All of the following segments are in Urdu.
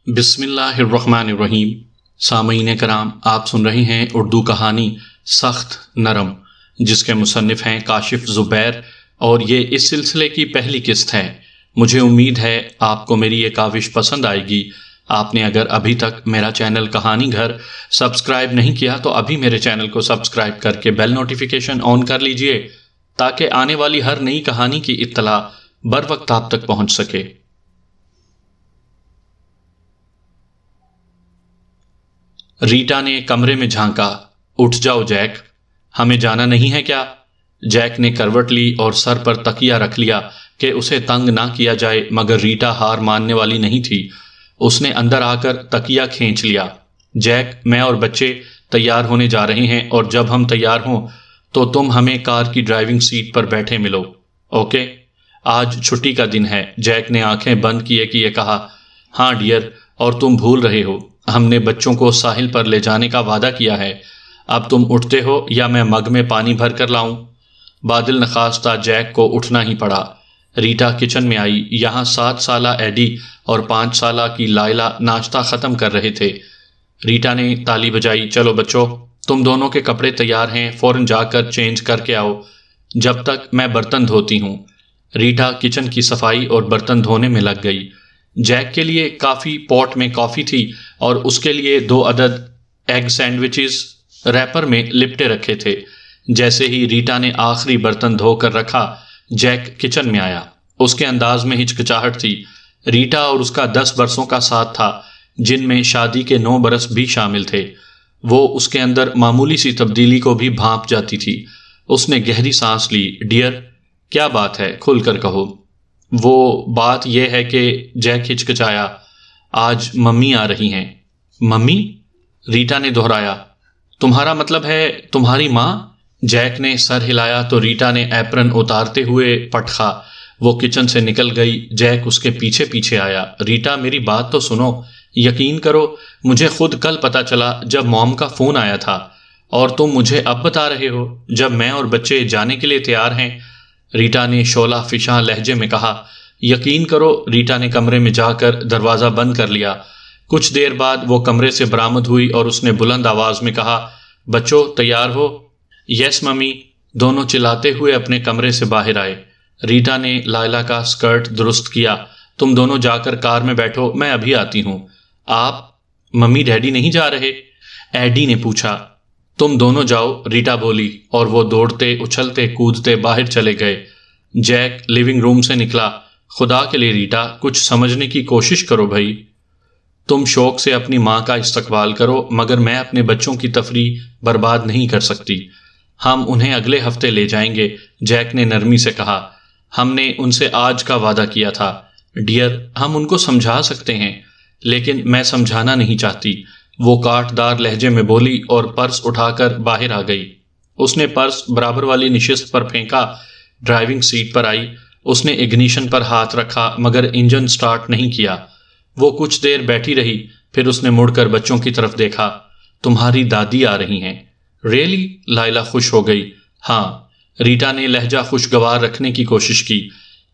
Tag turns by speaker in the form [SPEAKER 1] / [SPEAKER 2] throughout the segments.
[SPEAKER 1] بسم اللہ الرحمن الرحیم۔ سامعین کرام، آپ سن رہے ہیں اردو کہانی سخت نرم، جس کے مصنف ہیں کاشف زبیر، اور یہ اس سلسلے کی پہلی قسط ہے۔ مجھے امید ہے آپ کو میری یہ کاوش پسند آئے گی۔ آپ نے اگر ابھی تک میرا چینل کہانی گھر سبسکرائب نہیں کیا تو ابھی میرے چینل کو سبسکرائب کر کے بیل نوٹیفیکیشن آن کر لیجئے، تاکہ آنے والی ہر نئی کہانی کی اطلاع بر وقت آپ تک پہنچ سکے۔ ریٹا نے کمرے میں جھانکا۔ اٹھ جاؤ جیک، ہمیں جانا نہیں ہے کیا؟ جیک نے کروٹ لی اور سر پر تکیہ رکھ لیا کہ اسے تنگ نہ کیا جائے، مگر ریٹا ہار ماننے والی نہیں تھی۔ اس نے اندر آ کر تکیہ کھینچ لیا۔ جیک، میں اور بچے تیار ہونے جا رہے ہیں، اور جب ہم تیار ہوں تو تم ہمیں کار کی ڈرائیونگ سیٹ پر بیٹھے ملو، اوکے؟ آج چھٹی کا دن ہے، جیک نے آنکھیں بند کیے کہا۔ ہاں ڈیئر، اور تم بھول رہے ہو، ہم نے بچوں کو ساحل پر لے جانے کا وعدہ کیا ہے۔ اب تم اٹھتے ہو یا میں مگ میں پانی بھر کر لاؤں؟ بادل نخواستہ جیک کو اٹھنا ہی پڑا۔ ریٹا کچن میں آئی۔ یہاں 7 سالہ ایڈی اور 5 سالہ کی لائلا ناشتہ ختم کر رہے تھے۔ ریٹا نے تالی بجائی۔ چلو بچوں، تم دونوں کے کپڑے تیار ہیں، فوراً جا کر چینج کر کے آؤ، جب تک میں برتن دھوتی ہوں۔ ریٹا کچن کی صفائی اور برتن دھونے میں لگ گئی۔ جیک کے لیے کافی پوٹ میں کافی تھی، اور اس کے لیے 2 عدد ایگ سینڈوچز ریپر میں لپٹے رکھے تھے۔ جیسے ہی ریٹا نے آخری برتن دھو کر رکھا، جیک کچن میں آیا۔ اس کے انداز میں ہچکچاہٹ تھی۔ ریٹا اور اس کا 10 برسوں کا ساتھ تھا، جن میں شادی کے 9 برس بھی شامل تھے۔ وہ اس کے اندر معمولی سی تبدیلی کو بھی بھانپ جاتی تھی۔ اس نے گہری سانس لی۔ ڈیئر، کیا بات ہے؟ کھل کر کہو۔ وہ بات یہ ہے کہ جیک ہچکچایا، آج ممی آ رہی ہیں۔ ممی؟ ریٹا نے دہرایا۔ تمہارا مطلب ہے تمہاری ماں؟ جیک نے سر ہلایا تو ریٹا نے ایپرن اتارتے ہوئے پٹخا۔ وہ کچن سے نکل گئی۔ جیک اس کے پیچھے پیچھے آیا۔ ریٹا، میری بات تو سنو۔ یقین کرو، مجھے خود کل پتا چلا جب موم کا فون آیا تھا، اور تم مجھے اب بتا رہے ہو جب میں اور بچے جانے کے لیے تیار ہیں۔ ریٹا نے شعلہ فشاں لہجے میں کہا۔ یقین کرو، ریٹا نے کمرے میں جا کر دروازہ بند کر لیا۔ کچھ دیر بعد وہ کمرے سے برآمد ہوئی اور اس نے بلند آواز میں کہا، بچوں تیار ہو؟ یس ممی، دونوں چلاتے ہوئے اپنے کمرے سے باہر آئے۔ ریٹا نے لائلا کا سکرٹ درست کیا۔ تم دونوں جا کر کار میں بیٹھو، میں ابھی آتی ہوں۔ آپ؟ ممی ڈیڈی نہیں جا رہے؟ ایڈی نے پوچھا۔ تم دونوں جاؤ، ریٹا بولی، اور وہ دوڑتے اچھلتے کودتے باہر چلے گئے۔ جیک لیونگ روم سے نکلا۔ خدا کے لیے ریٹا، کچھ سمجھنے کی کوشش کرو بھائی۔ تم شوق سے اپنی ماں کا استقبال کرو، مگر میں اپنے بچوں کی تفریح برباد نہیں کر سکتی۔ ہم انہیں اگلے ہفتے لے جائیں گے، جیک نے نرمی سے کہا۔ ہم نے ان سے آج کا وعدہ کیا تھا۔ ڈیئر، ہم ان کو سمجھا سکتے ہیں، لیکن میں سمجھانا نہیں چاہتی، وہ کاٹ دار لہجے میں بولی، اور پرس اٹھا کر باہر آ گئی۔ اس نے پرس برابر والی نشست پر پھینکا۔ ڈرائیونگ سیٹ پر آئی۔ اس نے اگنیشن پر ہاتھ رکھا، مگر انجن سٹارٹ نہیں کیا۔ وہ کچھ دیر بیٹھی رہی، پھر اس نے مڑ کر بچوں کی طرف دیکھا۔ تمہاری دادی آ رہی ہیں؟ ریئلی؟ لائلا خوش ہو گئی۔ ہاں۔ ریٹا نے لہجہ خوشگوار رکھنے کی کوشش کی۔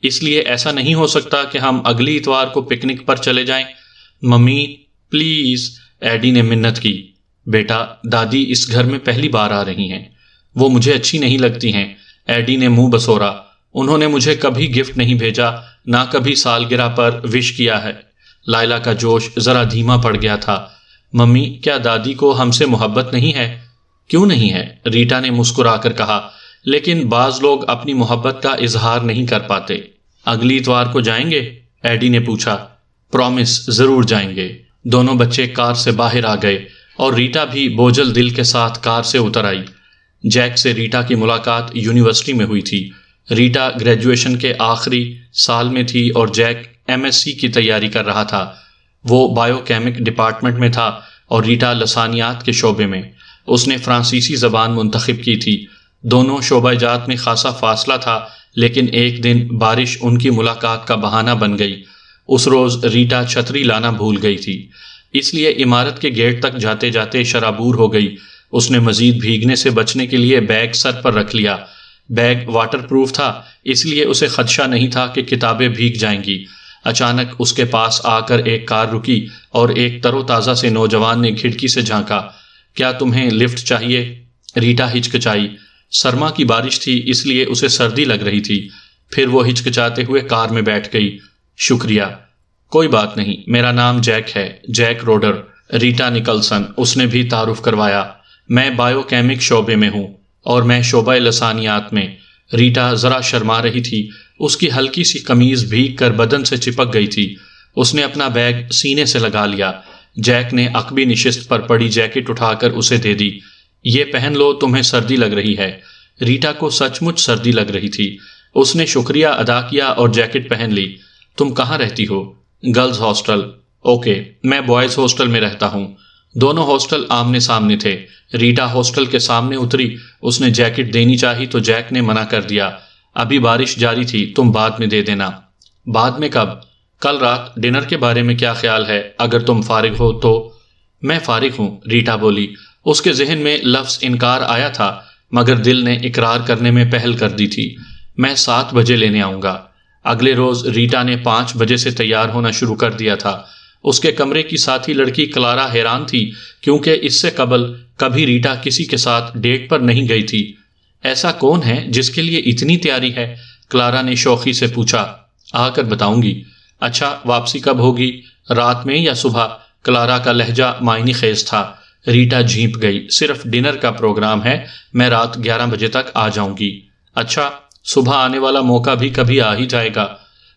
[SPEAKER 1] اس لیے ایسا نہیں ہو سکتا کہ ہم اگلی اتوار کو پکنک پر چلے جائیں؟ ممی پلیز، ایڈی نے منت کی۔ بیٹا، دادی اس گھر میں پہلی بار آ رہی ہیں، وہ مجھے اچھی نہیں لگتی ہیں۔ ایڈی نے منہ بسورا۔ انہوں نے مجھے کبھی گفٹ نہیں بھیجا، نہ کبھی سالگرہ پر وش کیا ہے۔ لائلا کا جوش ذرا دھیما پڑ گیا تھا۔ ممی، کیا دادی کو ہم سے محبت نہیں ہے؟ کیوں نہیں ہے؟ ریٹا نے مسکرا کر کہا۔ لیکن بعض لوگ اپنی محبت کا اظہار نہیں کر پاتے۔ اگلی اتوار کو جائیں گے؟ ایڈی نے پوچھا۔ پرومس، ضرور جائیں گے۔ دونوں بچے کار سے باہر آ گئے، اور ریٹا بھی بوجھل دل کے ساتھ کار سے اتر آئی۔ جیک سے ریٹا کی ملاقات یونیورسٹی میں ہوئی تھی۔ ریٹا گریجویشن کے آخری سال میں تھی اور جیک MSc کی تیاری کر رہا تھا۔ وہ بائیو کیمک ڈپارٹمنٹ میں تھا اور ریٹا لسانیات کے شعبے میں۔ اس نے فرانسیسی زبان منتخب کی تھی۔ دونوں شعبہ جات میں خاصا فاصلہ تھا، لیکن ایک دن بارش ان کی ملاقات کا بہانہ بن گئی۔ اس روز ریٹا چھتری لانا بھول گئی تھی، اس لیے عمارت کے گیٹ تک جاتے جاتے شرابور ہو گئی۔ اس نے مزید بھیگنے سے بچنے کے لیے بیگ سر پر رکھ لیا۔ بیگ واٹر پروف تھا، اس لیے اسے خدشہ نہیں تھا کہ کتابیں بھیگ جائیں گی۔ اچانک اس کے پاس آ کر ایک کار رکی اور ایک تر و تازہ سے نوجوان نے کھڑکی سے جھانکا۔ کیا تمہیں لفٹ چاہیے؟ ریٹا ہچکچائی۔ سرما کی بارش تھی اس لیے اسے سردی لگ رہی تھی۔ پھر وہ ہچکچاتے ہوئے کار میں بیٹھ گئی۔ شکریہ۔ کوئی بات نہیں، میرا نام جیک ہے، جیک روڈر۔ ریٹا نکلسن، اس نے بھی تعارف کروایا۔ میں بائیو کیمک شعبے میں ہوں اور میں شعبہ لسانیات میں۔ ریٹا ذرا شرما رہی تھی، اس کی ہلکی سی قمیض بھیگ کر بدن سے چپک گئی تھی۔ اس نے اپنا بیگ سینے سے لگا لیا۔ جیک نے عقبی نشست پر پڑی جیکٹ اٹھا کر اسے دے دی۔ یہ پہن لو، تمہیں سردی لگ رہی ہے۔ ریٹا کو سچ مچ سردی لگ رہی تھی۔ اس نے شکریہ ادا کیا اور جیکٹ پہن لی۔ تم کہاں رہتی ہو؟ Girls hostel. اوکے، میں بوائز ہاسٹل میں رہتا ہوں۔ دونوں ہاسٹل آمنے سامنے تھے۔ ریٹا ہاسٹل کے سامنے اتری۔ اس نے جیکٹ دینی چاہی تو جیک نے منع کر دیا۔ ابھی بارش جاری تھی، تم بعد میں دے دینا۔ بعد میں کب؟ کل رات ڈنر کے بارے میں کیا خیال ہے؟ اگر تم فارغ ہو تو۔ میں فارغ ہوں، ریٹا بولی۔ اس کے ذہن میں لفظ انکار آیا تھا مگر دل نے اقرار کرنے میں پہل کر دی تھی۔ میں 7 بجے لینے آؤں گا۔ اگلے روز ریٹا نے 5 بجے سے تیار ہونا شروع کر دیا تھا۔ اس کے کمرے کی ساتھی لڑکی کلارا حیران تھی کیونکہ اس سے قبل کبھی ریٹا کسی کے ساتھ ڈیٹ پر نہیں گئی تھی۔ ایسا کون ہے جس کے لیے اتنی تیاری ہے؟ کلارا نے شوخی سے پوچھا۔ آ کر بتاؤں گی۔ اچھا، واپسی کب ہوگی؟ رات میں یا صبح؟ کلارا کا لہجہ معنی خیز تھا۔ ریٹا جھینپ گئی۔ صرف ڈنر کا پروگرام ہے، میں رات 11 بجے تک آ جاؤں گی۔ اچھا، صبح آنے والا موقع بھی کبھی آ ہی جائے گا۔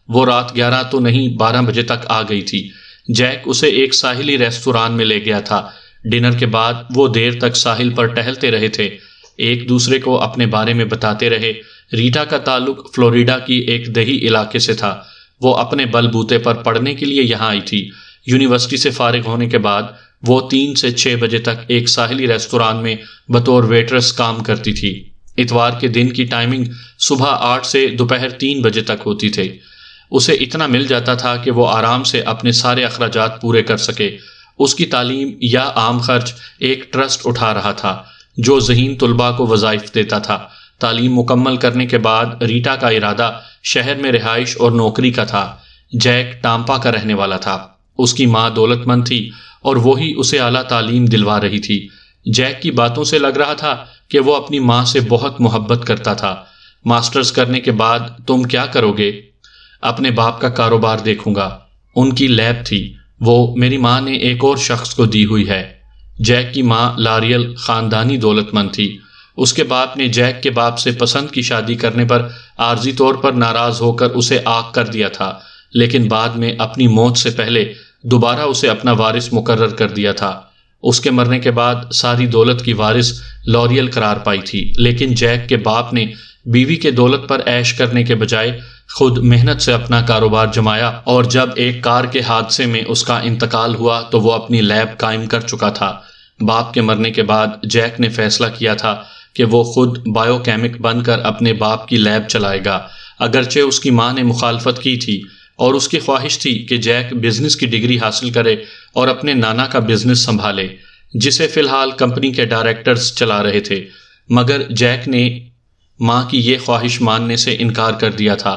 [SPEAKER 1] وہ رات 11 تو نہیں 12 بجے تک آ گئی تھی۔ جیک اسے ایک ساحلی ریستوران میں لے گیا تھا۔ ڈنر کے بعد وہ دیر تک ساحل پر ٹہلتے رہے تھے، ایک دوسرے کو اپنے بارے میں بتاتے رہے۔ ریٹا کا تعلق فلوریڈا کی ایک دیہی علاقے سے تھا۔ وہ اپنے بل بوتے پر پڑھنے کے لیے یہاں آئی تھی۔ یونیورسٹی سے فارغ ہونے کے بعد وہ 3 سے 6 بجے تک ایک ساحلی ریستوران میں بطور ویٹرس کام کرتی تھی۔ اتوار کے دن کی ٹائمنگ صبح 8 سے دوپہر 3 بجے تک ہوتی تھی۔ اسے اتنا مل جاتا تھا کہ وہ آرام سے اپنے سارے اخراجات پورے کر سکے۔ اس کی تعلیم یا عام خرچ ایک ٹرسٹ اٹھا رہا تھا جو ذہین طلباء کو وظائف دیتا تھا۔ تعلیم مکمل کرنے کے بعد ریٹا کا ارادہ شہر میں رہائش اور نوکری کا تھا۔ جیک ٹامپا کا رہنے والا تھا۔ اس کی ماں دولت مند تھی اور وہی اسے اعلیٰ تعلیم دلوا رہی تھی۔ جیک کی باتوں سے لگ رہا تھا کہ وہ اپنی ماں سے بہت محبت کرتا تھا۔ ماسٹرز کرنے کے بعد تم کیا کرو گے؟ اپنے باپ کا کاروبار دیکھوں گا۔ ان کی لیب تھی، وہ میری ماں نے ایک اور شخص کو دی ہوئی ہے۔ جیک کی ماں لاریل خاندانی دولت مند تھی۔ اس کے باپ نے جیک کے باپ سے پسند کی شادی کرنے پر عارضی طور پر ناراض ہو کر اسے عاق کر دیا تھا، لیکن بعد میں اپنی موت سے پہلے دوبارہ اسے اپنا وارث مقرر کر دیا تھا۔ اس کے مرنے کے بعد ساری دولت کی وارث لاریل قرار پائی تھی، لیکن جیک کے باپ نے بیوی کے دولت پر عیش کرنے کے بجائے خود محنت سے اپنا کاروبار جمایا، اور جب ایک کار کے حادثے میں اس کا انتقال ہوا تو وہ اپنی لیب قائم کر چکا تھا۔ باپ کے مرنے کے بعد جیک نے فیصلہ کیا تھا کہ وہ خود بائیو کیمک بن کر اپنے باپ کی لیب چلائے گا، اگرچہ اس کی ماں نے مخالفت کی تھی اور اس کی خواہش تھی کہ جیک بزنس کی ڈگری حاصل کرے اور اپنے نانا کا بزنس سنبھالے، جسے فی الحال کمپنی کے ڈائریکٹرز چلا رہے تھے، مگر جیک نے ماں کی یہ خواہش ماننے سے انکار کر دیا تھا۔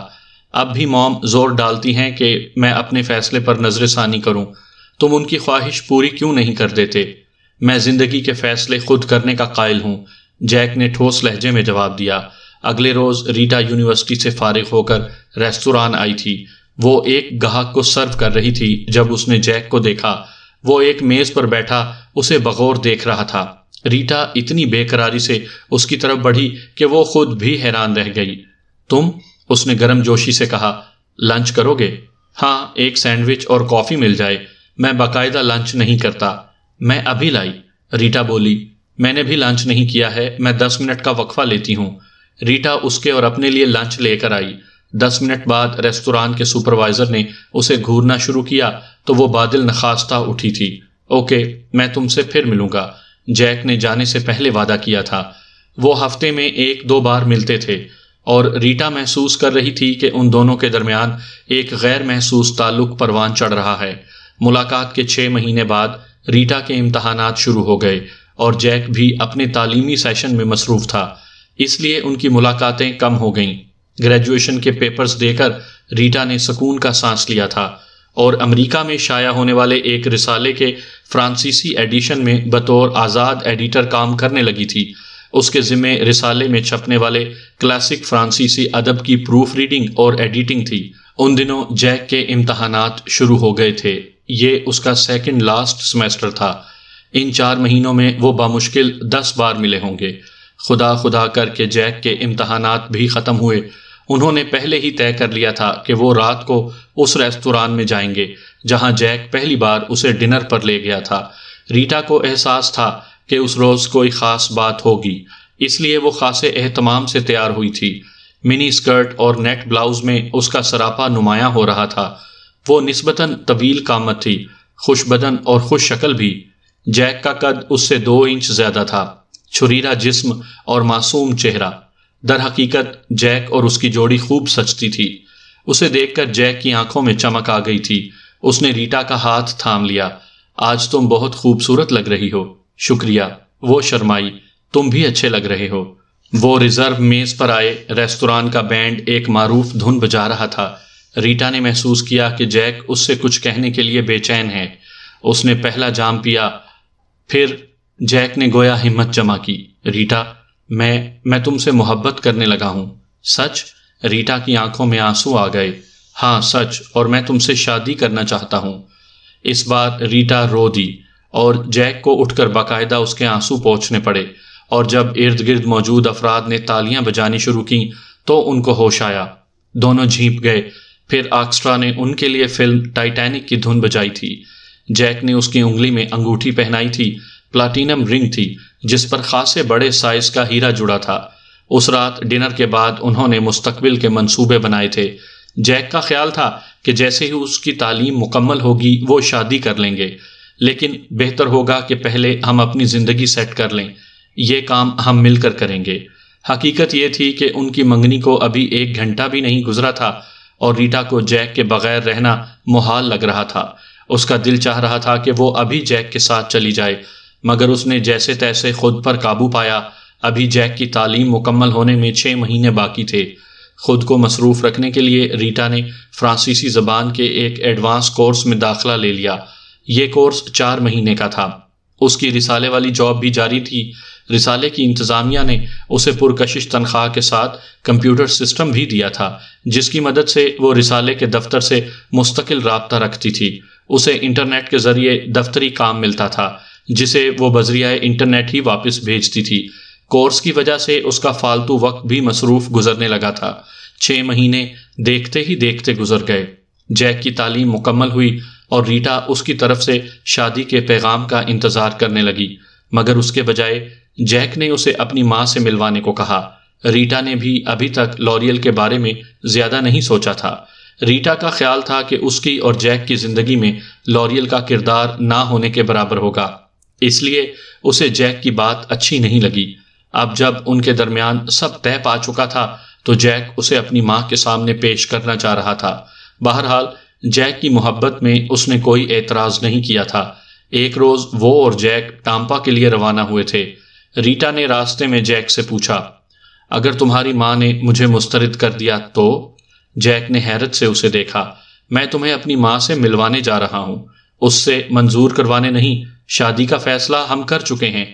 [SPEAKER 1] اب بھی موم زور ڈالتی ہیں کہ میں اپنے فیصلے پر نظر ثانی کروں۔ تم ان کی خواہش پوری کیوں نہیں کر دیتے؟ میں زندگی کے فیصلے خود کرنے کا قائل ہوں، جیک نے ٹھوس لہجے میں جواب دیا۔ اگلے روز ریٹا یونیورسٹی سے فارغ ہو کر ریستوران آئی تھی۔ وہ ایک گاہک کو سرو کر رہی تھی جب اس نے جیک کو دیکھا۔ وہ ایک میز پر بیٹھا اسے بغور دیکھ رہا تھا۔ ریٹا اتنی بے قراری سے اس کی طرف بڑھی کہ وہ خود بھی حیران رہ گئی۔ تم؟ اس نے گرم جوشی سے کہا۔ لنچ کرو گے؟ ہاں، ایک سینڈوچ اور کافی مل جائے۔ میں باقاعدہ لنچ نہیں کرتا۔ میں ابھی لائی، ریٹا بولی۔ میں نے بھی لنچ نہیں کیا ہے، میں 10 منٹ کا وقفہ لیتی ہوں۔ ریٹا اس کے اور اپنے لیے لنچ لے کر آئی۔ 10 منٹ بعد ریستوران کے سپروائزر نے اسے گھورنا شروع کیا تو وہ بادل نخواستہ اٹھی تھی۔ اوکے، میں تم سے پھر ملوں گا، جیک نے جانے سے پہلے وعدہ کیا تھا۔ وہ ہفتے میں 1-2 بار ملتے تھے اور ریٹا محسوس کر رہی تھی کہ ان دونوں کے درمیان ایک غیر محسوس تعلق پروان چڑھ رہا ہے۔ ملاقات کے 6 مہینے بعد ریٹا کے امتحانات شروع ہو گئے اور جیک بھی اپنے تعلیمی سیشن میں مصروف تھا، اس لیے ان کی ملاقاتیں کم ہو گئیں۔ گریجویشن کے پیپرز دے کر ریٹا نے سکون کا سانس لیا تھا اور امریکہ میں شائع ہونے والے ایک رسالے کے فرانسیسی ایڈیشن میں بطور آزاد ایڈیٹر کام کرنے لگی تھی۔ اس کے ذمے رسالے میں چھپنے والے کلاسک فرانسیسی ادب کی پروف ریڈنگ اور ایڈیٹنگ تھی۔ ان دنوں جیک کے امتحانات شروع ہو گئے تھے۔ یہ اس کا سیکنڈ لاسٹ سیمیسٹر تھا۔ ان 4 مہینوں میں وہ بامشکل 10 بار ملے ہوں گے۔ خدا خدا کر کے جیک کے امتحانات بھی ختم ہوئے۔ انہوں نے پہلے ہی طے کر لیا تھا کہ وہ رات کو اس ریستوران میں جائیں گے جہاں جیک پہلی بار اسے ڈنر پر لے گیا تھا۔ ریٹا کو احساس تھا کہ اس روز کوئی خاص بات ہوگی، اس لیے وہ خاصے اہتمام سے تیار ہوئی تھی۔ منی اسکرٹ اور نیٹ بلاؤز میں اس کا سراپا نمایاں ہو رہا تھا۔ وہ نسبتاً طویل قامت تھی، خوش بدن اور خوش شکل بھی۔ جیک کا قد اس سے 2 انچ زیادہ تھا، چھریرا جسم اور معصوم چہرہ۔ در حقیقت جیک اور اس کی جوڑی خوب سجتی تھی۔ اسے دیکھ کر جیک کی آنکھوں میں چمک آ گئی تھی۔ اس نے ریٹا کا ہاتھ تھام لیا۔ آج تم بہت خوبصورت لگ رہی ہو۔ شکریہ، وہ شرمائی۔ تم بھی اچھے لگ رہے ہو۔ وہ ریزرو میز پر آئے۔ ریستوران کا بینڈ ایک معروف دھن بجا رہا تھا۔ ریٹا نے محسوس کیا کہ جیک اس سے کچھ کہنے کے لیے بے چین ہے۔ اس نے پہلا جام پیا، پھر جیک نے گویا ہمت جمع کی۔ ریٹا، میں تم سے محبت کرنے لگا ہوں۔ سچ؟ ریٹا کی آنکھوں میں آنسو آ گئے۔ ہاں سچ، اور میں تم سے شادی کرنا چاہتا ہوں۔ اس بار ریٹا رو دی اور جیک کو اٹھ کر باقاعدہ اس کے آنسو پوچھنے پڑے، اور جب ارد گرد موجود افراد نے تالیاں بجانی شروع کیں تو ان کو ہوش آیا۔ دونوں جھینپ گئے۔ پھر آرکسٹرا نے ان کے لیے فلم ٹائٹینک کی دھن بجائی تھی۔ جیک نے اس کی انگلی میں انگوٹھی پہنائی تھی، پلاٹینم رنگ تھی جس پر خاصے بڑے سائز کا ہیرا جڑا تھا۔ اس رات ڈنر کے بعد انہوں نے مستقبل کے منصوبے بنائے تھے۔ جیک کا خیال تھا کہ جیسے ہی اس کی تعلیم مکمل ہوگی وہ شادی کر لیں گے، لیکن بہتر ہوگا کہ پہلے ہم اپنی زندگی سیٹ کر لیں۔ یہ کام ہم مل کر کریں گے۔ حقیقت یہ تھی کہ ان کی منگنی کو ابھی 1 گھنٹہ بھی نہیں گزرا تھا اور ریٹا کو جیک کے بغیر رہنا محال لگ رہا تھا۔ اس کا دل چاہ رہا تھا کہ وہ ابھی جیک کے ساتھ چلی جائے، مگر اس نے جیسے تیسے خود پر قابو پایا۔ ابھی جیک کی تعلیم مکمل ہونے میں 6 مہینے باقی تھے۔ خود کو مصروف رکھنے کے لیے ریٹا نے فرانسیسی زبان کے ایک ایڈوانس کورس میں داخلہ لے لیا۔ یہ کورس 4 مہینے کا تھا۔ اس کی رسالے والی جاب بھی جاری تھی۔ رسالے کی انتظامیہ نے اسے پرکشش تنخواہ کے ساتھ کمپیوٹر سسٹم بھی دیا تھا، جس کی مدد سے وہ رسالے کے دفتر سے مستقل رابطہ رکھتی تھی۔ اسے انٹرنیٹ کے ذریعے دفتری کام ملتا تھا، جسے وہ بذریعہ انٹرنیٹ ہی واپس بھیجتی تھی۔ کورس کی وجہ سے اس کا فالتو وقت بھی مصروف گزرنے لگا تھا۔ 6 مہینے دیکھتے ہی دیکھتے گزر گئے۔ جیک کی تعلیم مکمل ہوئی اور ریٹا اس کی طرف سے شادی کے پیغام کا انتظار کرنے لگی، مگر اس کے بجائے جیک نے اسے اپنی ماں سے ملوانے کو کہا۔ ریٹا نے بھی ابھی تک لوریل کے بارے میں زیادہ نہیں سوچا تھا۔ ریٹا کا خیال تھا کہ اس کی اور جیک کی زندگی میں لوریل کا کردار نہ ہونے کے برابر ہوگا، اس لیے اسے جیک کی بات اچھی نہیں لگی۔ اب جب ان کے درمیان سب طے پا چکا تھا تو جیک اسے اپنی ماں کے سامنے پیش کرنا چاہ رہا تھا۔ بہرحال جیک کی محبت میں اس نے کوئی اعتراض نہیں کیا تھا۔ ایک روز وہ اور جیک ٹامپا کے لیے روانہ ہوئے تھے۔ ریٹا نے راستے میں جیک سے پوچھا، اگر تمہاری ماں نے مجھے مسترد کر دیا تو؟ جیک نے حیرت سے اسے دیکھا۔ میں تمہیں اپنی ماں سے ملوانے جا رہا ہوں، اس سے منظور کروانے نہیں۔ شادی کا فیصلہ ہم کر چکے ہیں۔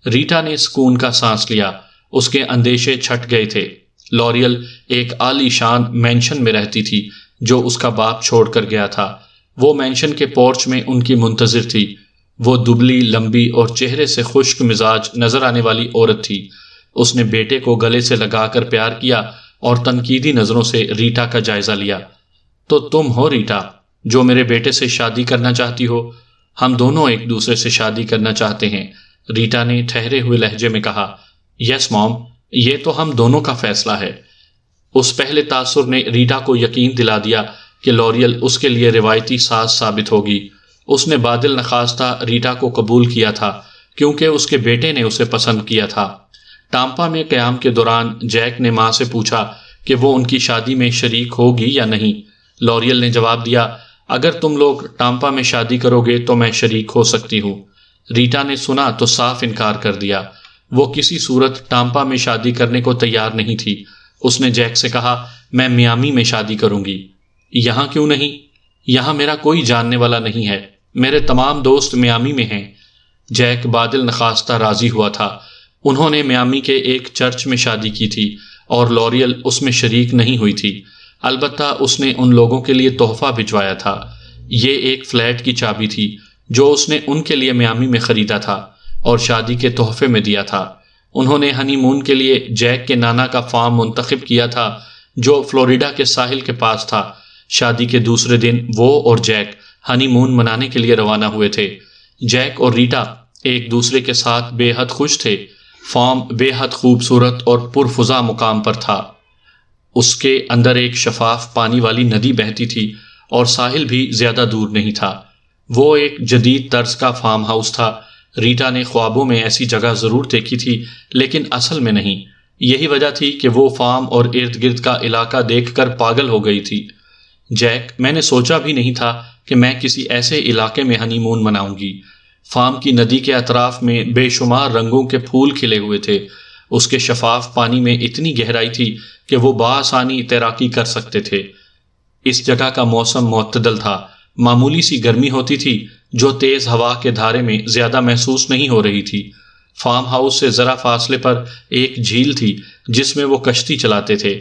[SPEAKER 1] ریٹا نے سکون کا سانس لیا۔ اس کے اندیشے چھٹ گئے تھے۔ لوریل ایک عالی شان مینشن میں رہتی تھی جو اس کا باپ چھوڑ کر گیا تھا۔ وہ مینشن کے پورچ میں ان کی منتظر تھی۔ وہ دبلی، لمبی اور چہرے سے خشک مزاج نظر آنے والی عورت تھی۔ اس نے بیٹے کو گلے سے لگا کر پیار کیا اور تنقیدی نظروں سے ریٹا کا جائزہ لیا۔ تو تم ہو ریٹا جو میرے بیٹے سے شادی کرنا چاہتی ہو؟ ہم دونوں ایک دوسرے سے شادی کرنا چاہتے ہیں، ریٹا نے ٹھہرے ہوئے لہجے میں کہا۔ یس موم، یہ تو ہم دونوں کا فیصلہ ہے۔ اس پہلے تاثر نے ریٹا کو یقین دلا دیا کہ لوریل اس کے لیے روایتی ساز ثابت ہوگی۔ اس نے بادل نخواستہ ریٹا کو قبول کیا تھا کیونکہ اس کے بیٹے نے اسے پسند کیا تھا۔ ٹامپا میں قیام کے دوران جیک نے ماں سے پوچھا کہ وہ ان کی شادی میں شریک ہوگی یا نہیں۔ لوریل نے جواب دیا، اگر تم لوگ ٹامپا میں شادی کرو گے تو میں شریک ہو سکتی ہوں۔ ریٹا نے سنا تو صاف انکار کر دیا۔ وہ کسی صورت ٹامپا میں شادی کرنے کو تیار نہیں تھی۔ اس نے جیک سے کہا، میں میامی میں شادی کروں گی۔ یہاں کیوں نہیں؟ یہاں میرا کوئی جاننے والا نہیں ہے، میرے تمام دوست میامی میں ہیں۔ جیک بادل نخواستہ راضی ہوا تھا۔ انہوں نے میامی کے ایک چرچ میں شادی کی تھی اور لوریل اس میں شریک نہیں ہوئی تھی، البتہ اس نے ان لوگوں کے لیے تحفہ بھجوایا تھا۔ یہ ایک فلیٹ کی چابی تھی جو اس نے ان کے لیے میامی میں خریدا تھا اور شادی کے تحفے میں دیا تھا۔ انہوں نے ہنی مون کے لیے جیک کے نانا کا فارم منتخب کیا تھا جو فلوریڈا کے ساحل کے پاس تھا۔ شادی کے دوسرے دن وہ اور جیک ہنی مون منانے کے لیے روانہ ہوئے تھے۔ جیک اور ریٹا ایک دوسرے کے ساتھ بے حد خوش تھے۔ فارم بے حد خوبصورت اور پرفضا مقام پر تھا۔ اس کے اندر ایک شفاف پانی والی ندی بہتی تھی اور ساحل بھی زیادہ دور نہیں تھا۔ وہ ایک جدید طرز کا فارم ہاؤس تھا۔ ریٹا نے خوابوں میں ایسی جگہ ضرور دیکھی تھی لیکن اصل میں نہیں۔ یہی وجہ تھی کہ وہ فارم اور ارد گرد کا علاقہ دیکھ کر پاگل ہو گئی تھی۔ جیک، میں نے سوچا بھی نہیں تھا کہ میں کسی ایسے علاقے میں ہنی مون مناؤں گی۔ فارم کی ندی کے اطراف میں بے شمار رنگوں کے پھول کھلے ہوئے تھے۔ اس کے شفاف پانی میں اتنی گہرائی تھی کہ وہ بآسانی تیراکی کر سکتے تھے۔ اس جگہ کا موسم معتدل تھا۔ معمولی سی گرمی ہوتی تھی جو تیز ہوا کے دھارے میں زیادہ محسوس نہیں ہو رہی تھی۔ فارم ہاؤس سے ذرا فاصلے پر ایک جھیل تھی جس میں وہ کشتی چلاتے تھے۔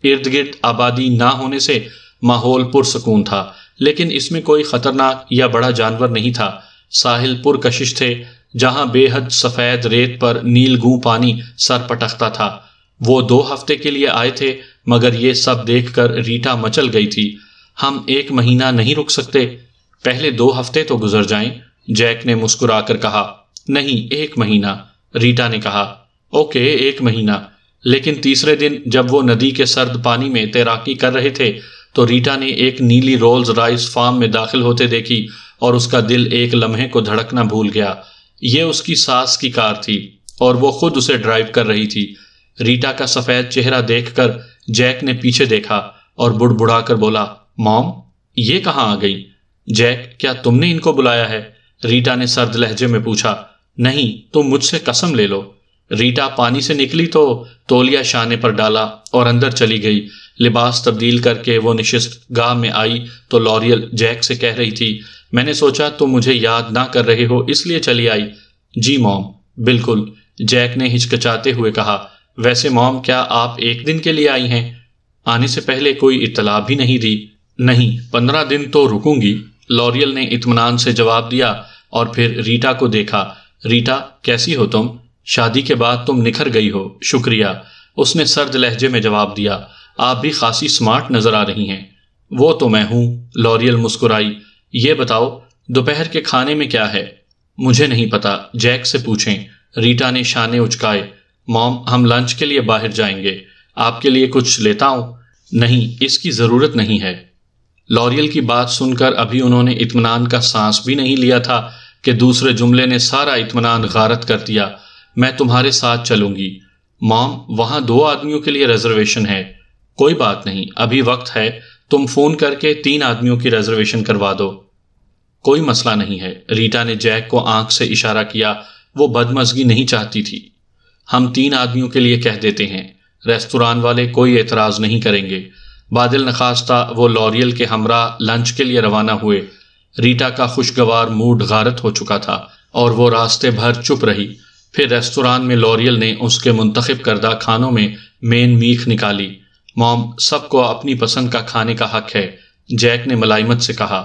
[SPEAKER 1] ارد گرد آبادی نہ ہونے سے ماحول پرسکون تھا، لیکن اس میں کوئی خطرناک یا بڑا جانور نہیں تھا۔ ساحل پرکشش تھے جہاں بے حد سفید ریت پر نیل گوں پانی سر پٹکتا تھا۔ وہ 2 ہفتے کے لیے آئے تھے مگر یہ سب دیکھ کر ریٹا مچل گئی تھی۔ ہم 1 مہینہ نہیں رک سکتے؟ پہلے 2 ہفتے تو گزر جائیں، جیک نے مسکرا کر کہا۔ نہیں، 1 مہینہ، ریٹا نے کہا۔ اوکے، 1 مہینہ۔ لیکن تیسرے دن جب وہ ندی کے سرد پانی میں تیراکی کر رہے تھے تو ریٹا نے ایک نیلی رولز رائس فارم میں داخل ہوتے دیکھی اور اس کا دل ایک لمحے کو دھڑکنا بھول گیا۔ یہ اس کی ساس کی کار تھی اور وہ خود اسے ڈرائیو کر رہی تھی۔ ریٹا کا سفید چہرہ دیکھ کر جیک نے پیچھے دیکھا اور بڑبڑا کر بولا، موم، یہ کہاں آ گئی؟ جیک، کیا تم نے ان کو بلایا ہے؟ ریٹا نے سرد لہجے میں پوچھا۔ نہیں، تم مجھ سے قسم لے لو۔ ریٹا پانی سے نکلی تو تولیا شانے پر ڈالا اور اندر چلی گئی۔ لباس تبدیل کر کے وہ نشست گاہ میں آئی تو لوریل جیک سے کہہ رہی تھی، میں نے سوچا تم مجھے یاد نہ کر رہے ہو اس لیے چلی آئی۔ جی موم، بالکل، جیک نے ہچکچاتے ہوئے کہا۔ ویسے موم، کیا آپ 1 دن کے لیے آئی ہیں؟ آنے سے پہلے کوئی اطلاع بھی نہیں دی؟ نہیں، 15 دن تو رکوں گی، لوریل نے اطمینان سے جواب دیا اور پھر ریٹا کو دیکھا۔ ریٹا، کیسی ہو تم؟ شادی کے بعد تم نکھر گئی ہو۔ شکریہ، اس نے سرد لہجے میں جواب دیا۔ آپ بھی خاصی سمارٹ نظر آ رہی ہیں۔ وہ تو میں ہوں، لوریل مسکرائی۔ یہ بتاؤ، دوپہر کے کھانے میں کیا ہے؟ مجھے نہیں پتا، جیک سے پوچھیں، ریٹا نے شانے اچکائے۔ موم، ہم لنچ کے لیے باہر جائیں گے، آپ کے لیے کچھ لیتا ہوں؟ نہیں، اس کی ضرورت نہیں ہے۔ لوریل کی بات سن کر ابھی انہوں نے اطمینان کا سانس بھی نہیں لیا تھا کہ دوسرے جملے نے سارا اطمینان غارت کر دیا۔ میں تمہارے ساتھ چلوں گی۔ موم، وہاں 2 آدمیوں کے لیے ریزرویشن ہے۔ کوئی بات نہیں، ابھی وقت ہے، تم فون کر کے 3 آدمیوں کی ریزرویشن کروا دو۔ کوئی مسئلہ نہیں ہے، ریٹا نے جیک کو آنکھ سے اشارہ کیا۔ وہ بدمزگی نہیں چاہتی تھی۔ ہم 3 آدمیوں کے لیے کہہ دیتے ہیں، ریستوران والے کوئی اعتراض نہیں کریں گے۔ بادل نخواستہ وہ لوریل کے ہمراہ لنچ کے لیے روانہ ہوئے۔ ریٹا کا خوشگوار موڈ غارت ہو چکا تھا اور وہ راستے بھر چپ رہی۔ پھر ریستوران میں لوریل نے اس کے منتخب کردہ کھانوں میں مین میخ نکالی۔ موم، سب کو اپنی پسند کا کھانے کا حق ہے، جیک نے ملائمت سے کہا۔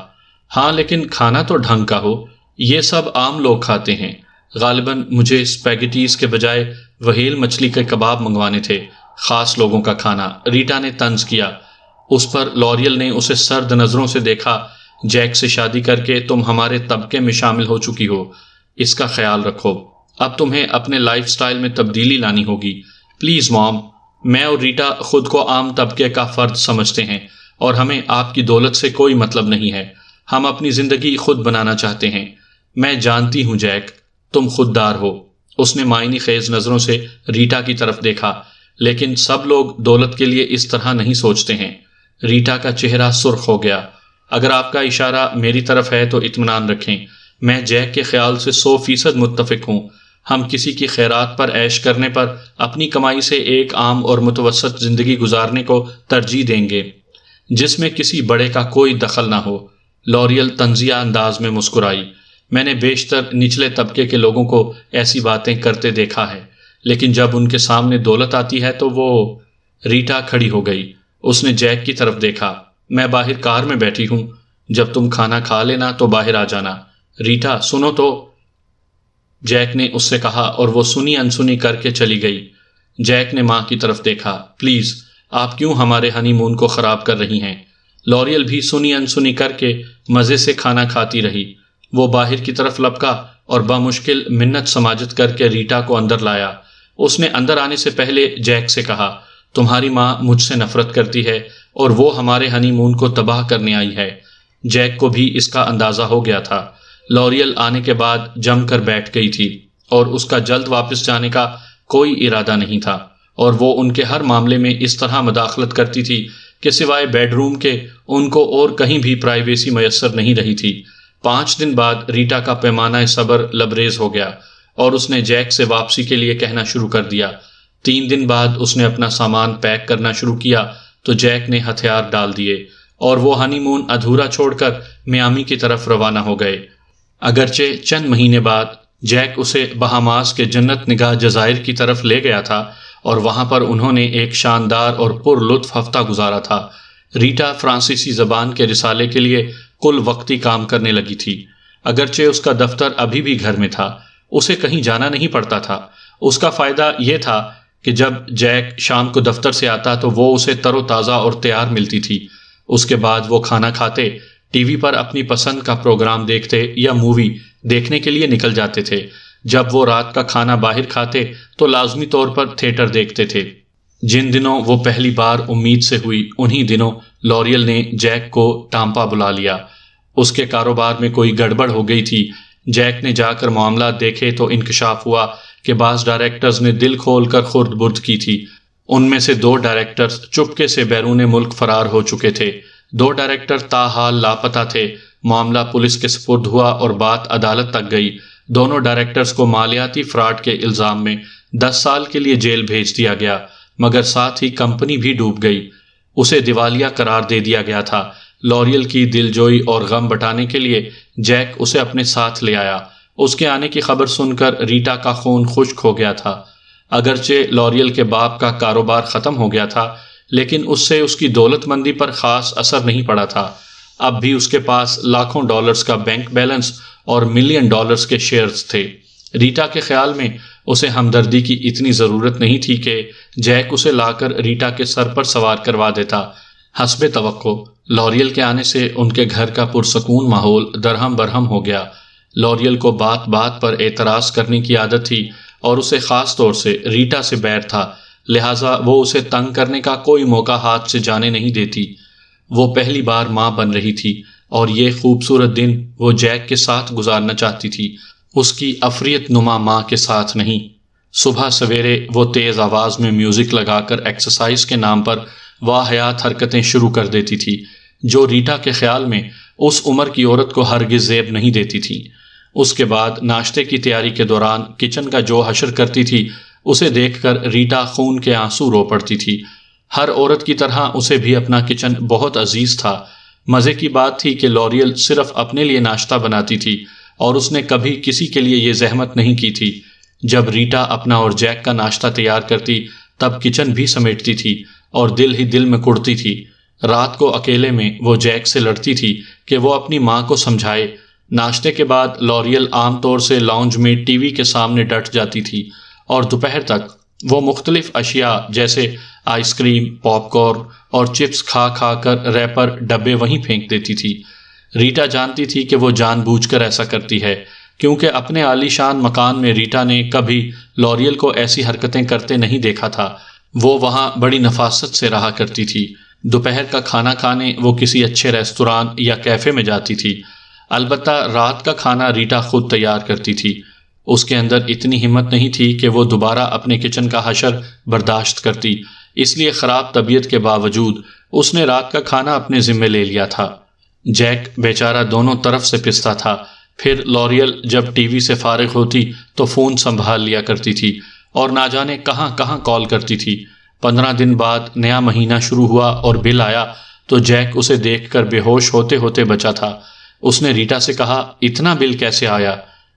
[SPEAKER 1] ہاں، لیکن کھانا تو ڈھنگ کا ہو، یہ سب عام لوگ کھاتے ہیں۔ غالباً مجھے اسپیگٹیز کے بجائے وہیل مچھلی کے کباب منگوانے تھے، خاص لوگوں کا کھانا، ریٹا نے طنز کیا۔ اس پر لوریل نے اسے سرد نظروں سے دیکھا۔ جیک سے شادی کر کے تم ہمارے طبقے میں شامل ہو چکی ہو، اس کا خیال رکھو۔ اب تمہیں اپنے لائف سٹائل میں تبدیلی لانی ہوگی۔ پلیز موم، میں اور ریٹا خود کو عام طبقے کا فرد سمجھتے ہیں اور ہمیں آپ کی دولت سے کوئی مطلب نہیں ہے۔ ہم اپنی زندگی خود بنانا چاہتے ہیں۔ میں جانتی ہوں جیک، تم خوددار ہو۔ اس نے معنی خیز نظروں سے ریٹا کی طرف دیکھا۔ لیکن سب لوگ دولت کے لیے اس طرح نہیں سوچتے ہیں۔ ریٹا کا چہرہ سرخ ہو گیا۔ اگر آپ کا اشارہ میری طرف ہے تو اطمینان رکھیں، میں جیک کے خیال سے 100% متفق ہوں۔ ہم کسی کی خیرات پر عیش کرنے پر اپنی کمائی سے ایک عام اور متوسط زندگی گزارنے کو ترجیح دیں گے۔ جس میں کسی بڑے کا کوئی دخل نہ ہو۔ لوریل طنزیہ انداز میں مسکرائی۔ میں نے بیشتر نچلے طبقے کے لوگوں کو ایسی باتیں کرتے دیکھا ہے، لیکن جب ان کے سامنے دولت آتی ہے تو وہ… ریٹا کھڑی ہو گئی۔ اس نے جیک کی طرف دیکھا۔ میں باہر کار میں بیٹھی ہوں، جب تم کھانا کھا لینا تو باہر آ جانا۔ ریٹا سنو تو، جیک نے اس سے کہا، اور وہ سنی انسنی کر کے چلی گئی۔ جیک نے ماں کی طرف دیکھا۔ پلیز، آپ کیوں ہمارے ہنی مون کو خراب کر رہی ہیں؟ لوریل بھی سنی انسنی کر کے مزے سے کھانا کھاتی رہی۔ وہ باہر کی طرف لپکا اور بمشکل منت سماجت کر کے ریٹا کو اندر لایا۔ اس نے اندر آنے سے پہلے جیک سے کہا، تمہاری ماں مجھ سے نفرت کرتی ہے اور وہ ہمارے ہنی مون کو تباہ کرنے آئی ہے۔ جیک کو بھی اس کا اندازہ ہو گیا تھا۔ لوریل آنے کے بعد جم کر بیٹھ گئی تھی اور اس کا جلد واپس جانے کا کوئی ارادہ نہیں تھا، اور وہ ان کے ہر معاملے میں اس طرح مداخلت کرتی تھی کہ سوائے بیڈ روم کے ان کو اور کہیں بھی پرائیویسی میسر نہیں رہی تھی۔ 5 دن بعد ریٹا کا پیمانہ صبر لبریز ہو گیا اور اس نے جیک سے واپسی کے لیے کہنا شروع کر دیا۔ 3 دن بعد اس نے اپنا سامان پیک کرنا شروع کیا تو جیک نے ہتھیار ڈال دیے اور وہ ہنی مون ادھورا چھوڑ کر میامی کی طرف روانہ ہو گئے۔ اگرچہ چند مہینے بعد جیک اسے بہاماس کے جنت نگاہ جزائر کی طرف لے گیا تھا اور وہاں پر انہوں نے ایک شاندار اور پر لطف ہفتہ گزارا تھا۔ ریٹا فرانسیسی زبان کے رسالے کے لیے کل وقتی کام کرنے لگی تھی۔ اگرچہ اس کا دفتر ابھی بھی گھر میں تھا، اسے کہیں جانا نہیں پڑتا تھا۔ اس کا فائدہ یہ تھا کہ جب جیک شام کو دفتر سے آتا تو وہ اسے تر و تازہ اور تیار ملتی تھی۔ اس کے بعد وہ کھانا کھاتے، ٹی وی پر اپنی پسند کا پروگرام دیکھتے یا مووی دیکھنے کے لیے نکل جاتے تھے۔ جب وہ رات کا کھانا باہر کھاتے تو لازمی طور پر تھیٹر دیکھتے تھے۔ جن دنوں وہ پہلی بار امید سے ہوئی، انہی دنوں لوریل نے جیک کو ٹامپا بلا لیا۔ اس کے کاروبار میں کوئی گڑبڑ ہو گئی تھی۔ جیک نے جا کر معاملات دیکھے تو انکشاف ہوا کہ بعض ڈائریکٹرز نے دل کھول کر خرد برد کی تھی۔ ان میں سے 2 ڈائریکٹرز چپکے سے بیرون ملک فرار ہو چکے تھے۔ 2 ڈائریکٹر تاحال لاپتہ تھے۔ معاملہ پولیس کے سپرد ہوا اور بات عدالت تک گئی۔ دونوں ڈائریکٹرز کو مالیاتی فراڈ کے الزام میں 10 سال کے لیے جیل بھیج دیا گیا، مگر ساتھ ہی کمپنی بھی ڈوب گئی۔ اسے دیوالیہ قرار دے دیا گیا تھا۔ لوریل کی دلجوئی اور غم بٹانے کے لیے جیک اسے اپنے ساتھ لے آیا۔ اس کے آنے کی خبر سن کر ریٹا کا خون خشک ہو گیا تھا۔ اگرچہ لوریل کے باپ کا کاروبار ختم ہو گیا تھا، لیکن اس سے اس کی دولت مندی پر خاص اثر نہیں پڑا تھا۔ اب بھی اس کے پاس لاکھوں ڈالرز کا بینک بیلنس اور ملین ڈالرز کے شیئرز تھے۔ ریٹا کے خیال میں اسے ہمدردی کی اتنی ضرورت نہیں تھی کہ جیک اسے لا کر ریٹا کے سر پر سوار کروا دیتا۔ حسب توقع لوریل کے آنے سے ان کے گھر کا پرسکون ماحول درہم برہم ہو گیا۔ لوریل کو بات بات پر اعتراض کرنے کی عادت تھی اور اسے خاص طور سے ریٹا سے بیر تھا، لہٰذا وہ اسے تنگ کرنے کا کوئی موقع ہاتھ سے جانے نہیں دیتی۔ وہ پہلی بار ماں بن رہی تھی اور یہ خوبصورت دن وہ جیک کے ساتھ گزارنا چاہتی تھی، اس کی عفریت نما ماں کے ساتھ نہیں۔ صبح سویرے وہ تیز آواز میں میوزک لگا کر ایکسرسائز کے نام پر واحیات حرکتیں شروع کر دیتی تھی، جو ریٹا کے خیال میں اس عمر کی عورت کو ہرگز زیب نہیں دیتی تھی۔ اس کے بعد ناشتے کی تیاری کے دوران کچن کا جو حشر کرتی تھی، اسے دیکھ کر ریٹا خون کے آنسو رو پڑتی تھی۔ ہر عورت کی طرح اسے بھی اپنا کچن بہت عزیز تھا۔ مزے کی بات تھی کہ لوریل صرف اپنے لیے ناشتہ بناتی تھی اور اس نے کبھی کسی کے لیے یہ زحمت نہیں کی تھی۔ جب ریٹا اپنا اور جیک کا ناشتہ تیار کرتی تب کچن بھی سمیٹتی تھی اور دل ہی دل میں کڑتی تھی۔ رات کو اکیلے میں وہ جیک سے لڑتی تھی کہ وہ اپنی ماں کو سمجھائے۔ ناشتے کے بعد لوریل عام طور سے لاؤنج میں ٹی وی کے سامنے ڈٹ جاتی تھی اور دوپہر تک وہ مختلف اشیاء جیسے آئس کریم، پاپ کارن اور چپس کھا کھا کر ریپر ڈبے وہیں پھینک دیتی تھی۔ ریٹا جانتی تھی کہ وہ جان بوجھ کر ایسا کرتی ہے، کیونکہ اپنے عالی شان مکان میں ریٹا نے کبھی لوریل کو ایسی حرکتیں کرتے نہیں دیکھا تھا۔ وہ وہاں بڑی نفاست سے رہا کرتی تھی۔ دوپہر کا کھانا کھانے وہ کسی اچھے ریستوران یا کیفے میں جاتی تھی۔ البتہ رات کا کھانا ریٹا خود تیار کرتی تھی۔ اس کے اندر اتنی ہمت نہیں تھی کہ وہ دوبارہ اپنے کچن کا حشر برداشت کرتی، اس لیے خراب طبیعت کے باوجود اس نے رات کا کھانا اپنے ذمے لے لیا تھا۔ جیک بیچارہ دونوں طرف سے پستا تھا۔ پھر لوریل جب ٹی وی سے فارغ ہوتی تو فون سنبھال لیا کرتی تھی اور نہ جانے کہاں کہاں کال کرتی تھی۔ 15 دن بعد نیا مہینہ شروع ہوا اور بل آیا تو جیک اسے دیکھ کر بے ہوش ہوتے ہوتے بچا تھا۔ اس نے ریٹا سے کہا، اتنا بل کیسے آیا؟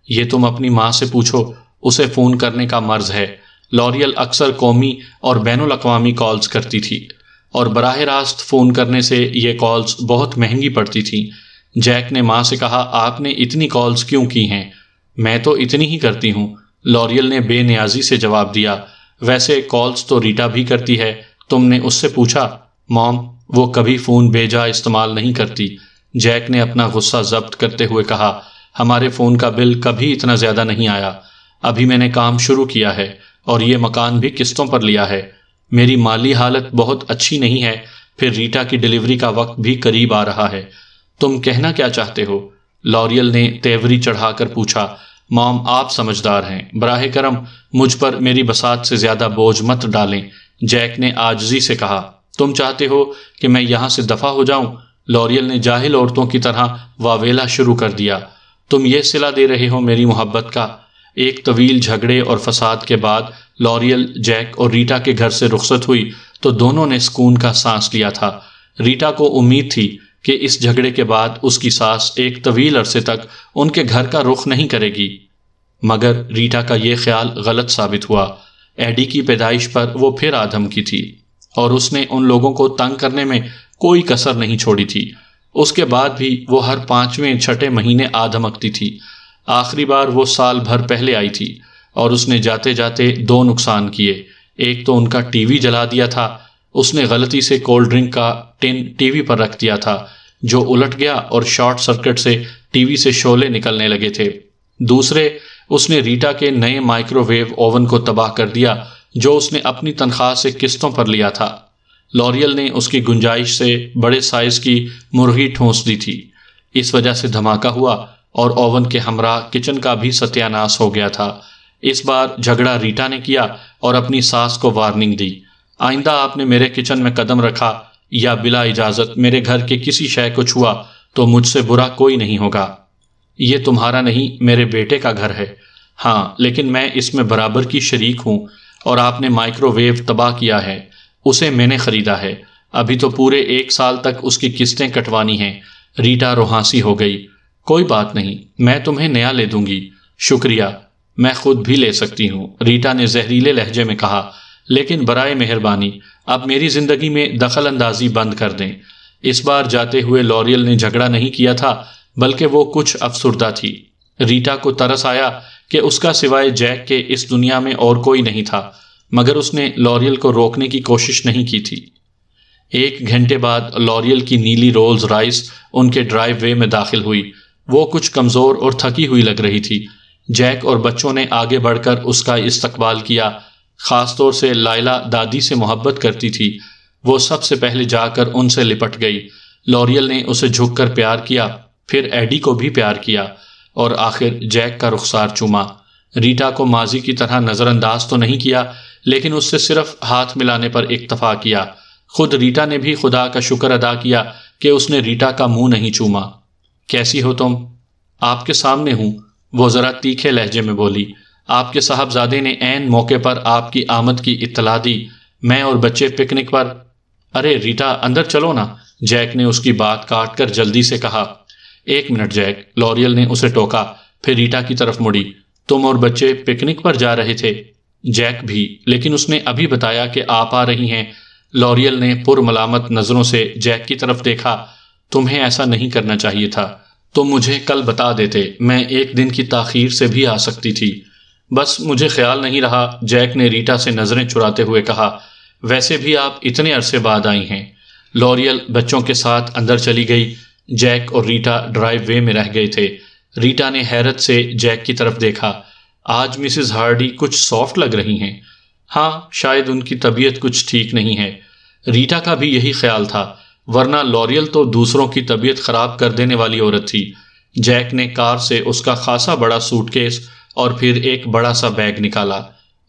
[SPEAKER 1] یہ تم اپنی ماں سے پوچھو، اسے فون کرنے کا مرض ہے۔ لوریل اکثر قومی اور بین الاقوامی کالز کرتی تھی اور براہ راست فون کرنے سے یہ کالز بہت مہنگی پڑتی تھیں۔ جیک نے ماں سے کہا، آپ نے اتنی کالز کیوں کی ہیں؟ میں تو اتنی ہی کرتی ہوں، لوریل نے بے نیازی سے جواب دیا۔ ویسے کالز تو ریٹا بھی کرتی ہے، تم نے اس سے پوچھا؟ موم، وہ کبھی فون بھیجا استعمال نہیں کرتی۔ جیک نے اپنا غصہ ضبط کرتے ہوئے کہا، ہمارے فون کا بل کبھی اتنا زیادہ نہیں آیا۔ ابھی میں نے کام شروع کیا ہے اور یہ مکان بھی قسطوں پر لیا ہے۔ میری مالی حالت بہت اچھی نہیں ہے، پھر ریٹا کی ڈیلیوری کا وقت بھی قریب آ رہا ہے۔ تم کہنا کیا چاہتے ہو؟ لوریل نے تیوری چڑھا کر پوچھا۔ موم، آپ سمجھدار ہیں، براہ کرم مجھ پر میری بساط سے زیادہ بوجھ مت ڈالیں، جیک نے عاجزی سے کہا۔ تم چاہتے ہو کہ میں یہاں سے دفع ہو جاؤں؟ لوریل نے جاہل عورتوں کی طرح واویلا شروع کر دیا۔ تم یہ صلہ دے رہے ہو میری محبت کا؟ ایک طویل جھگڑے اور فساد کے بعد لوریل، جیک اور ریٹا کے گھر سے رخصت ہوئی تو دونوں نے سکون کا سانس لیا تھا۔ ریٹا کو امید تھی کہ اس جھگڑے کے بعد اس کی ساس ایک طویل عرصے تک ان کے گھر کا رخ نہیں کرے گی، مگر ریٹا کا یہ خیال غلط ثابت ہوا۔ ایڈی کی پیدائش پر وہ پھر آدم کی تھی اور اس نے ان لوگوں کو تنگ کرنے میں کوئی کسر نہیں چھوڑی تھی۔ اس کے بعد بھی وہ ہر 5ویں 6 مہینے آدھمکتی تھی۔ آخری بار وہ سال بھر پہلے آئی تھی اور اس نے جاتے جاتے 2 نقصان کیے۔ ایک تو ان کا ٹی وی جلا دیا تھا، اس نے غلطی سے کولڈ ڈرنک کا ٹن ٹی وی پر رکھ دیا تھا جو الٹ گیا اور شارٹ سرکٹ سے ٹی وی سے شعلے نکلنے لگے تھے۔ دوسرے، اس نے ریٹا کے نئے مائکرو ویو اوون کو تباہ کر دیا جو اس نے اپنی تنخواہ سے قسطوں پر لیا تھا۔ لوریل نے اس کی گنجائش سے بڑے سائز کی مرغی ٹھونس دی تھی، اس وجہ سے دھماکہ ہوا اور اوون کے ہمراہ کچن کا بھی ستیہ ناش ہو گیا تھا۔ اس بار جھگڑا ریٹا نے کیا اور اپنی ساس کو وارننگ دی، آئندہ آپ نے میرے کچن میں قدم رکھا یا بلا اجازت میرے گھر کے کسی شے کو چھوا تو مجھ سے برا کوئی نہیں ہوگا۔ یہ تمہارا نہیں، میرے بیٹے کا گھر ہے۔ ہاں، لیکن میں اس میں برابر کی شریک ہوں، اور آپ نے مائکرو ویو تباہ کیا ہے، اسے میں نے خریدا ہے۔ ابھی تو پورے 1 سال تک اس کی قسطیں کٹوانی ہیں۔ ریٹا روحانسی ہو گئی۔ کوئی بات نہیں، میں تمہیں نیا لے دوں گی۔ شکریہ، میں خود بھی لے سکتی ہوں، ریٹا نے زہریلے لہجے میں کہا، لیکن برائے مہربانی اب میری زندگی میں دخل اندازی بند کر دیں۔ اس بار جاتے ہوئے لوریل نے جھگڑا نہیں کیا تھا، بلکہ وہ کچھ افسردہ تھی۔ ریٹا کو ترس آیا کہ اس کا سوائے جیک کے اس دنیا میں اور کوئی نہیں تھا، مگر اس نے لوریل کو روکنے کی کوشش نہیں کی تھی۔ 1 گھنٹے بعد لوریل کی نیلی رولز رائس ان کے ڈرائیو وے میں داخل ہوئی۔ وہ کچھ کمزور اور تھکی ہوئی لگ رہی تھی۔ جیک اور بچوں نے آگے بڑھ کر اس کا استقبال کیا، خاص طور سے لائلا دادی سے محبت کرتی تھی۔ وہ سب سے پہلے جا کر ان سے لپٹ گئی۔ لوریل نے اسے جھک کر پیار کیا، پھر ایڈی کو بھی پیار کیا اور آخر جیک کا رخسار چوما۔ ریٹا کو ماضی کی طرح نظر انداز تو نہیں کیا، لیکن اس سے صرف ہاتھ ملانے پر اکتفا کیا۔ خود ریٹا نے بھی خدا کا شکر ادا کیا کہ اس نے ریٹا کا منہ نہیں چوما۔ کیسی ہو تم؟ آپ کے سامنے ہوں، وہ ذرا تیکھے لہجے میں بولی۔ آپ کے صاحبزادے نے عین موقع پر آپ کی آمد کی اطلاع دی۔ میں اور بچے پکنک پر۔ ارے ریٹا، اندر چلو نا، جیک نے اس کی بات کاٹ کر جلدی سے کہا۔ 1 منٹ جیک، لوریل نے اسے ٹوکا، پھر ریٹا کی طرف مڑی۔ تم اور بچے پکنک پر جا رہے تھے؟ جیک بھی، لیکن اس نے ابھی بتایا کہ آپ آ رہی ہیں۔ لوریل نے پر ملامت نظروں سے جیک کی طرف دیکھا۔ تمہیں ایسا نہیں کرنا چاہیے تھا، تم مجھے کل بتا دیتے، میں 1 دن کی تاخیر سے بھی آ سکتی تھی۔ بس مجھے خیال نہیں رہا، جیک نے ریٹا سے نظریں چراتے ہوئے کہا۔ ویسے بھی آپ اتنے عرصے بعد آئی ہیں۔ لوریل بچوں کے ساتھ اندر چلی گئی۔ جیک اور ریٹا ڈرائیو وے میں رہ گئے تھے۔ ریٹا نے حیرت سے جیک کی طرف دیکھا۔ آج مسز ہارڈی کچھ سافٹ لگ رہی ہیں۔ ہاں، شاید ان کی طبیعت کچھ ٹھیک نہیں ہے۔ ریٹا کا بھی یہی خیال تھا، ورنہ لوریل تو دوسروں کی طبیعت خراب کر دینے والی عورت تھی۔ جیک نے کار سے اس کا خاصا بڑا سوٹ کیس اور پھر ایک بڑا سا بیگ نکالا۔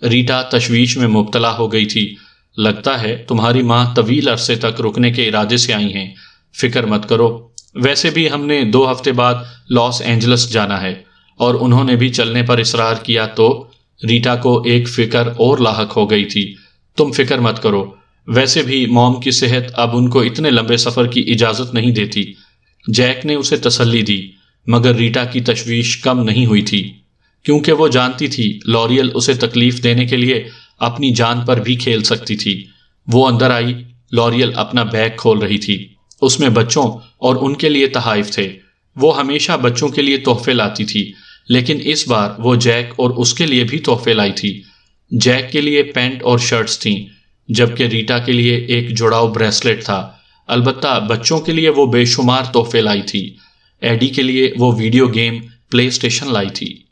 [SPEAKER 1] ریٹا تشویش میں مبتلا ہو گئی تھی۔ لگتا ہے تمہاری ماں طویل عرصے تک رکنے کے ارادے سے آئی ہیں۔ فکر مت کرو، ویسے بھی ہم نے 2 ہفتے بعد لاس اینجلس جانا ہے، اور انہوں نے بھی چلنے پر اصرار کیا تو۔ ریٹا کو ایک فکر اور لاحق ہو گئی تھی۔ تم فکر مت کرو، ویسے بھی موم کی صحت اب ان کو اتنے لمبے سفر کی اجازت نہیں دیتی۔ جیک نے اسے تسلی دی، مگر ریٹا کی تشویش کم نہیں ہوئی تھی، کیونکہ وہ جانتی تھی لوریل اسے تکلیف دینے کے لیے اپنی جان پر بھی کھیل سکتی تھی۔ وہ اندر آئی۔ لوریل اپنا بیگ کھول رہی تھی۔ اس میں بچوں اور ان کے لیے تحائف تھے۔ وہ ہمیشہ بچوں کے لیے تحفے لاتی تھی، لیکن اس بار وہ جیک اور اس کے لیے بھی تحفے لائی تھی۔ جیک کے لیے پینٹ اور شرٹس تھیں، جبکہ ریٹا کے لیے ایک جڑاؤ بریسلٹ تھا۔ البتہ بچوں کے لیے وہ بے شمار تحفے لائی تھی۔ ایڈی کے لیے وہ ویڈیو گیم پلے اسٹیشن لائی تھی۔